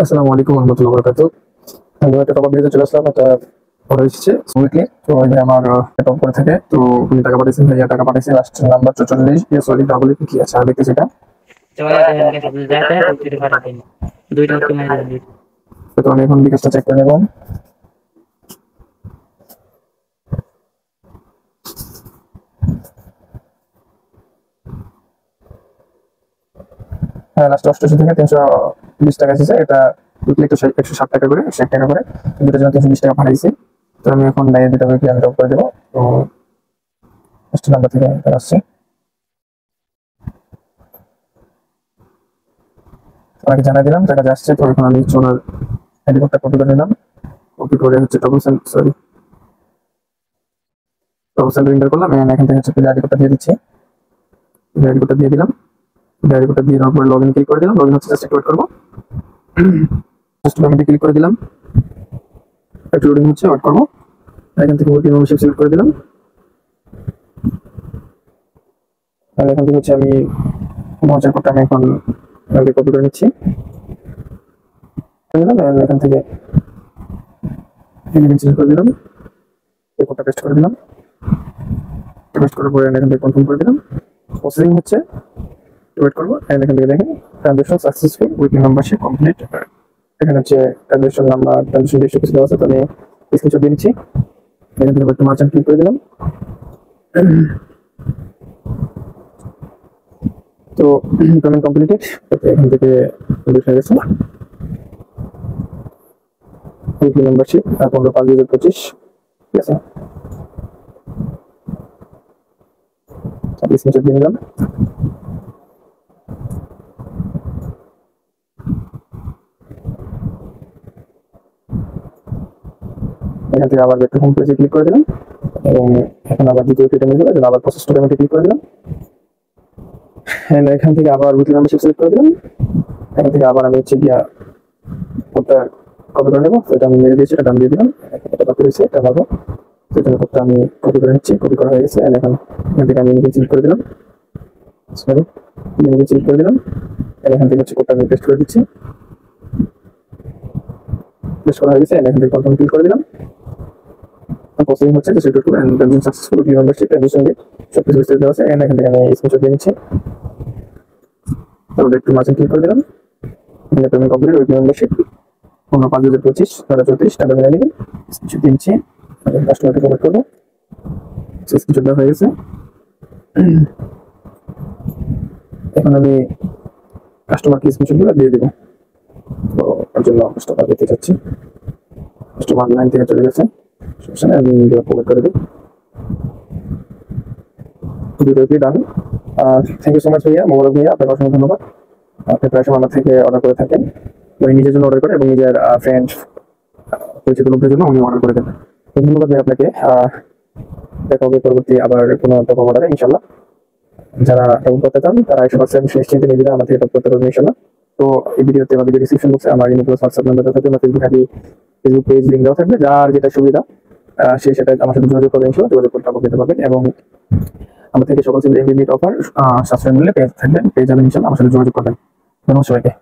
আসসালামু আলাইকুম রহমতুল্লাহ বরকাত। আমি একটা টপ আপ ভিডিওতে চলে আসলাম। একটা অর্ডার এসেছে সুইটলি। তো ওই ভাই আমার টপ করে থাকে। তো উনি টাকা পাঠিয়েছেন, ভাইয়া টাকা পাঠিয়েছে। লাস্ট নাম্বার 44 সরি ডাবল কি আছে আর দেখতেছি এটা। তো আমি এখন বিকাশটা চেক করে নেব। হ্যাঁ, লাস্ট 88 থেকে 320 টাকা এসেছে। এটা উইকলি একটু 160 টাকা করে, 100 টাকা করে, দুটোর জন্য 320 টাকা পাঠাইছি। তো আমি এখন ভাইয়ের দুটো উইকলি আমি টপ করে দেবো। তো লাস্ট নাম্বার থেকে আসছে, তাকে জানাই দিলাম টাকা আসছে। তো এখন আমি ওনার আইডি কোডটা কপি করে নিলাম। কপি করে হচ্ছে ডবল সেন্টার এন্টার করলাম। এখান থেকে হচ্ছে আইডি কোডটা দিয়ে দিচ্ছি। আইডি কোডটা দিয়ে দিলাম। আইডি কোডটা দিয়ে দেওয়ার পর লগ ইন ক্লিক করে দিলাম। লগ ইন হচ্ছে জাস্ট একটু ওয়েট করবো। জাস্ট পেমেন্টে ক্লিক করে দিলাম। একটু লোডিং হচ্ছে, ওয়েট করবো। এখান থেকে ওটিপি মেম্বারশিপ সিলেক্ট করে দিলাম। আর এখান থেকে হচ্ছে আমি মজার কোডটা আমি এখন কপি করে নিচ্ছি। এখান থেকে সিলেক্ট করে দিলাম। এই কোডটা পেস্ট করে দিলাম। পেস্ট করার পরে এখান থেকে কনফার্ম করে দিলাম। প্রসেসিং হচ্ছে, ওয়েট করবো। এন্ড এখান থেকে দেখেন transaction successful with membership complete. এখানে হচ্ছে ট্রানজাকশন নাম্বার, ট্রানজাকশন ডেট কিছু দেওয়া আছে। তো আমি স্ক্রিনশট দিয়ে নিচ্ছি। এখান থেকে একটু মার্চেন্ট ক্লিক করে দিলাম। তো পেমেন্ট কমপ্লিটেড। এখান থেকে হয়ে গেছে উইকলি মেম্বারশিপ 15/5/2025। ঠিক আছে, স্ক্রিনশট দিয়ে নিলাম। এখান থেকে আবার একটু হোম পেজে ক্লিক করে দিলাম এবং এখন আবার দ্বিতীয় পেমেন্ট দিলাম। এজন্য আবার প্রসেস টু পেমেন্টে ক্লিক করে দিলাম। এন্ড এখান থেকে আবার উইকলি মেম্বারশিপ সিলেক্ট করে দিলাম। এখান থেকে আবার আমি হচ্ছে গিয়া কোডটা কপি করে নেবো। এটা আমি মেরে দিয়েছি, এটা দিয়ে দিলাম। এটা কপি হয়েছে, এটা পাবো। তো এটা কোডটা আমি কপি করে নিচ্ছি। কপি করা হয়ে গেছে। এন্ড এখন এখান থেকে আমি ইমেজ সিলেক্ট করে দিলাম। সরি, ইমেজ সিলেক্ট করে দিলাম। এখান থেকে হচ্ছে কোডটা আমি পেস্ট করে দিচ্ছি। পেস্ট করা হয়ে গেছে। এখান থেকে কনফার্ম ক্লিক করে দিলাম। প্রসেসিং হচ্ছে যে secure and transaction successful with membership transaction date সবকিছু বিস্তারিত দেওয়া আছে। এন্ড এখান থেকে আমি স্ক্রিনশট দিয়ে নিচ্ছি। তারপরে একটু মার্চেন্ট ক্লিক করে দিলাম। এখানে পেমেন্ট কমপ্লিট উইথ মেম্বারশিপ 15/5/2025 34 টাকা মিলে নিবি। স্ক্রিনশট দিয়ে নিচ্ছি। কাস্টমারকে কমেন্ট করবো। স্ক্রিনশট দেওয়া হয়ে গেছে। এখন আমি কাস্টমারকে স্ক্রিনশটগুলো দিয়ে দেবো। তো তার জন্য কাস্টমার দিতে চাচ্ছি। কাস্টমার লাইন থেকে চলে গেছে, সমস্যা নেই, আমি প্রোভাইড করে দিই। ভিডিওটি ডান। থ্যাংক ইউ সো মাচ ভাইয়া, মোবারক ভাইয়া, আপনাকে অসংখ্য ধন্যবাদ। আপনি প্রায় সময় আমার থেকে অর্ডার করে থাকেন, উনি নিজের জন্য অর্ডার করে এবং নিজের ফ্রেন্ড পরিচিত লোকদের জন্য উনি অর্ডার করে দেন। ধন্যবাদ ভাই আপনাকে। দেখা হবে পরবর্তী আবার কোনো টপ অর্ডারে ইনশাল্লাহ। যারা টপ করতে চান তারা 100% নিশ্চিন্তে নিজেরা আমার থেকে টপ করতে পারবেন ইনশাল্লাহ। তো এই ভিডিওতে বা ভিডিও ডিসক্রিপশন বক্সে আমার ইমেল হোয়াটসঅ্যাপ নাম্বার থাকবে, বা Facebook ID, Facebook page link দেওয়া থাকবে। যার যেটা সুবিধা সে সেটা আমার সাথে যোগাযোগ করবে ইনশাল্লাহ। যোগাযোগ করতে পেতে পারবেন এবং আমার থেকে সকল লিমিট অফার সাবস্ক্রাইব মূল্যে পেয়ে থাকবেন, পেয়ে যাবেন ইনশাল্লাহ। আমার সাথে যোগাযোগ করবেন। ধন্যবাদ সবাইকে।